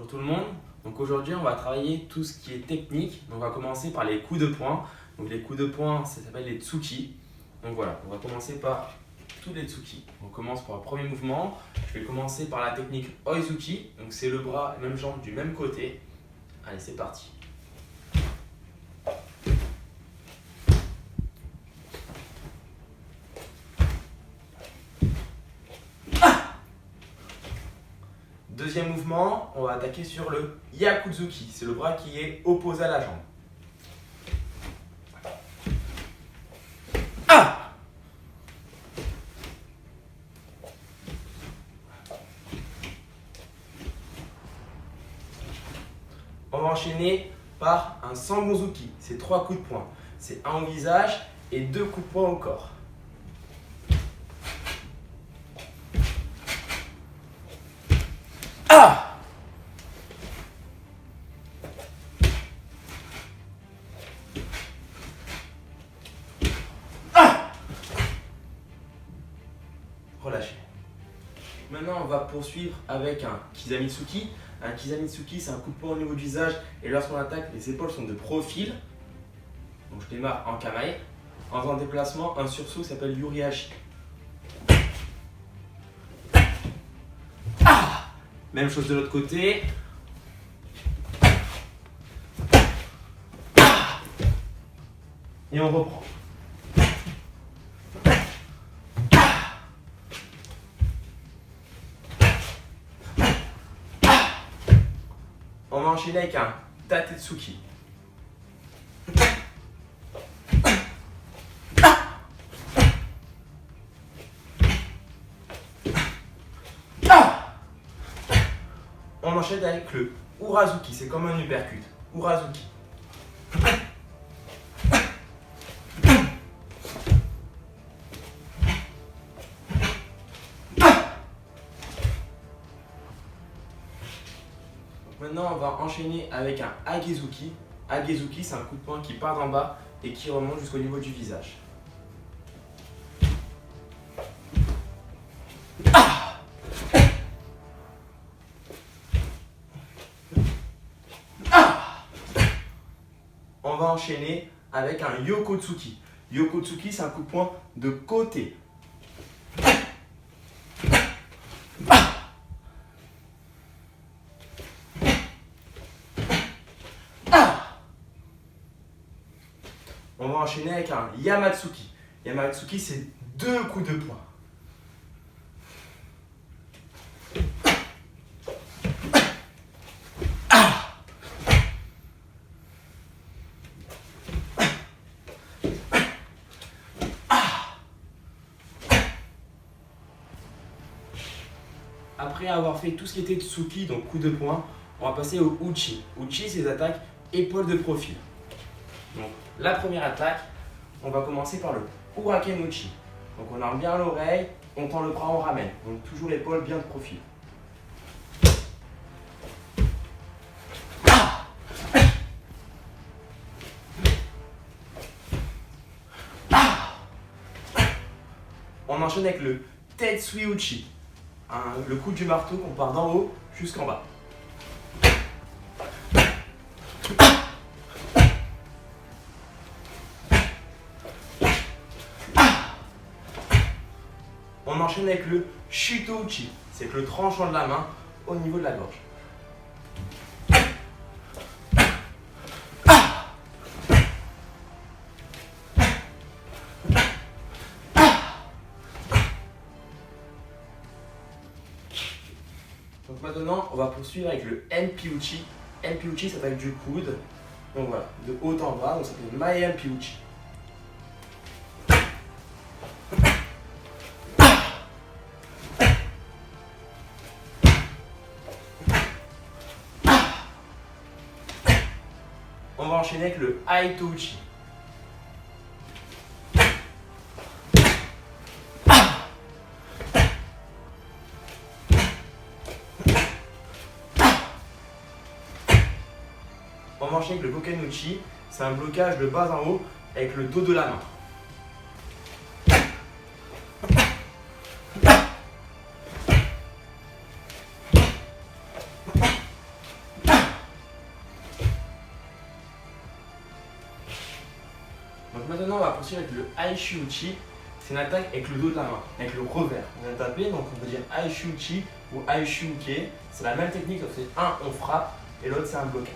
Bonjour tout le monde. Donc aujourd'hui on va travailler tout ce qui est technique. Donc on va commencer par les coups de poing. Donc les coups de poing ça s'appelle les tsuki. Donc voilà, on va commencer par tous les tsuki. On commence par le premier mouvement. Je vais commencer par la technique oizuki. Donc c'est le bras et même jambe du même côté. Allez c'est parti. Deuxième mouvement, on va attaquer sur le Yakuzuki. C'est le bras qui est opposé à la jambe. Ah! On va enchaîner par un Sangonzuki. C'est 3 coups de poing. C'est un au visage et 2 coups de poing au corps. Ah! Relâchez. Maintenant, on va poursuivre avec un Kizamitsuki. Un Kizamitsuki, c'est un coup de poing au niveau du visage et lorsqu'on attaque, les épaules sont de profil. Donc je démarre en kamae. En faisant un déplacement, un sursaut s'appelle Yurihashi. Ah! Même chose de l'autre côté. Ah! Et on reprend. On va enchaîner avec un Tatetsuki. On enchaîne avec le Urazuki, c'est comme un uppercut. Urazuki. Maintenant, on va enchaîner avec un Agezuki. Agezuki, c'est un coup de poing qui part d'en bas et qui remonte jusqu'au niveau du visage. Ah! Ah! On va enchaîner avec un Yokotsuki. Yokotsuki, c'est un coup de poing de côté. On va enchaîner avec un Yamatsuki. Yamatsuki, c'est 2 coups de poing. Après avoir fait tout ce qui était Tsuki, donc coup de poing, on va passer au Uchi. Uchi, c'est les attaques épaules de profil. Donc, la première attaque, on va commencer par le Uraken Uchi. Donc on arme bien l'oreille, on tend le bras, on ramène. Donc toujours l'épaule bien de profil. Ah! Ah! On enchaîne avec le Tetsui Uchi. Le coup du marteau qu'on part d'en haut jusqu'en bas. On enchaîne avec le Shito-uchi, c'est que le tranchant de la main au niveau de la gorge. Donc maintenant, on va poursuivre avec le Enpi-uchi. Enpi-uchi, ça s'appelle du coude. Donc voilà, de haut en bas, donc ça s'appelle Mae Enpi-uchi. On va enchaîner avec le Aito-uchi. On va enchaîner avec le Goken-uchi. C'est un blocage de bas en haut avec le dos de la main. Donc maintenant on va poursuivre avec le Aishu Uchi. C'est une attaque avec le dos de la main, avec le revers. On vient de taper, donc on peut dire Aishu Uchi ou Aishu Uke. C'est la même technique, sauf que c'est un on frappe et l'autre c'est un blocage.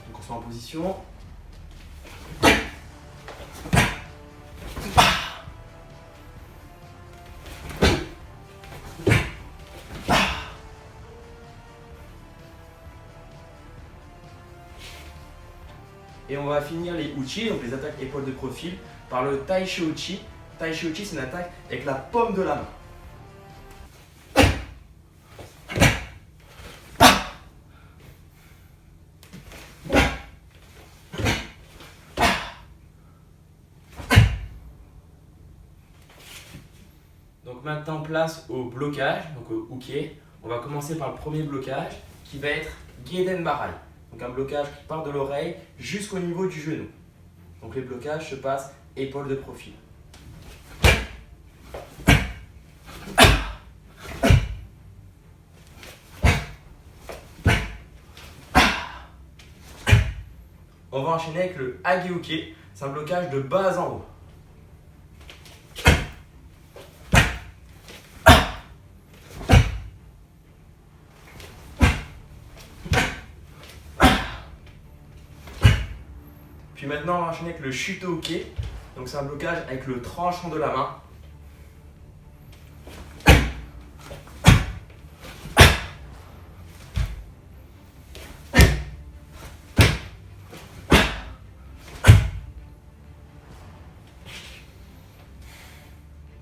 Donc on se met en position. Et on va finir les Uchi, donc les attaques épaules de profil, par le Taisho Uchi. Taisho Uchi, c'est une attaque avec la paume de la main. Donc maintenant place au blocage, donc au Uke. On va commencer par le premier blocage qui va être Geiden Barai. Donc un blocage qui part de l'oreille jusqu'au niveau du genou. Donc les blocages se passent épaules de profil. On va enchaîner avec le Hageuke. C'est un blocage de bas en haut. Puis maintenant, on va enchaîner avec le Shuto-uke. Donc c'est un blocage avec le tranchant de la main.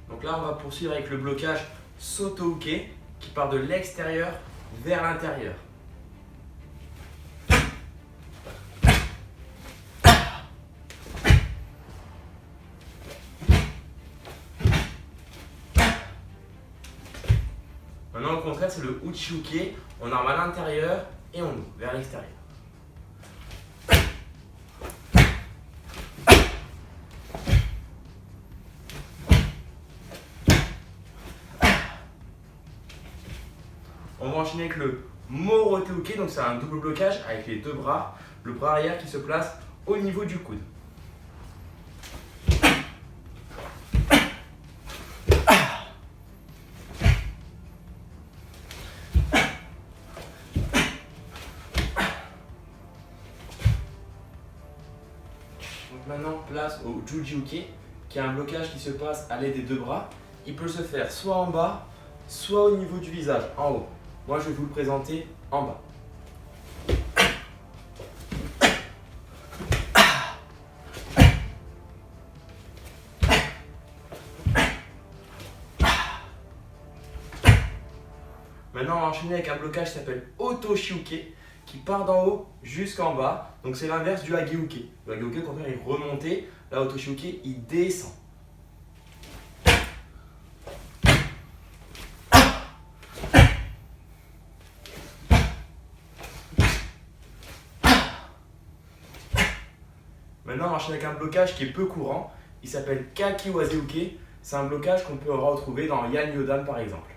Donc là, on va poursuivre avec le blocage Soto-uke qui part de l'extérieur vers l'intérieur. Maintenant, au contraire, c'est le Uchi-uke. On arme à l'intérieur et on ouvre vers l'extérieur. On va enchaîner avec le Morote-uke. Donc, c'est un double blocage avec les deux bras. Le bras arrière qui se place au niveau du coude. Donc maintenant, place au Juji-uke, qui est un blocage qui se passe à l'aide des deux bras. Il peut se faire soit en bas, soit au niveau du visage, en haut. Moi, je vais vous le présenter en bas. Maintenant, on va enchaîner avec un blocage qui s'appelle Otoshi-uke, qui part d'en haut jusqu'en bas. Donc c'est l'inverse du Hageuke. Le Hageuke, au contraire, il est remonté. Là, Otoshi-uke, il descend. Maintenant, on va enchaîner avec un blocage qui est peu courant. Il s'appelle Kakiwazeuke. C'est un blocage qu'on peut retrouver dans Yan Yodan par exemple.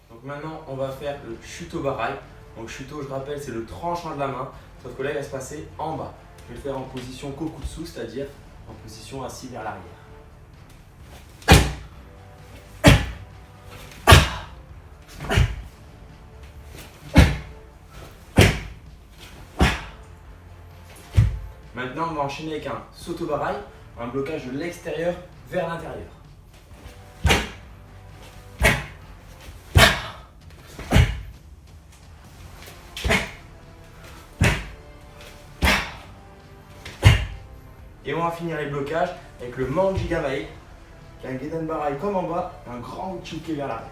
Donc maintenant, on va faire le Shuto Barai. Donc Shuto, je rappelle, c'est le tranchant de la main, sauf que là, il va se passer en bas. Je vais le faire en position Kokutsu, c'est-à-dire en position assis vers l'arrière. Maintenant, on va enchaîner avec un Soto Barai, un blocage de l'extérieur vers l'intérieur. Et on va finir les blocages avec le Manji Gamae, qui est un Geiden Barai comme en bas, un grand Uchi-uke vers l'arrière.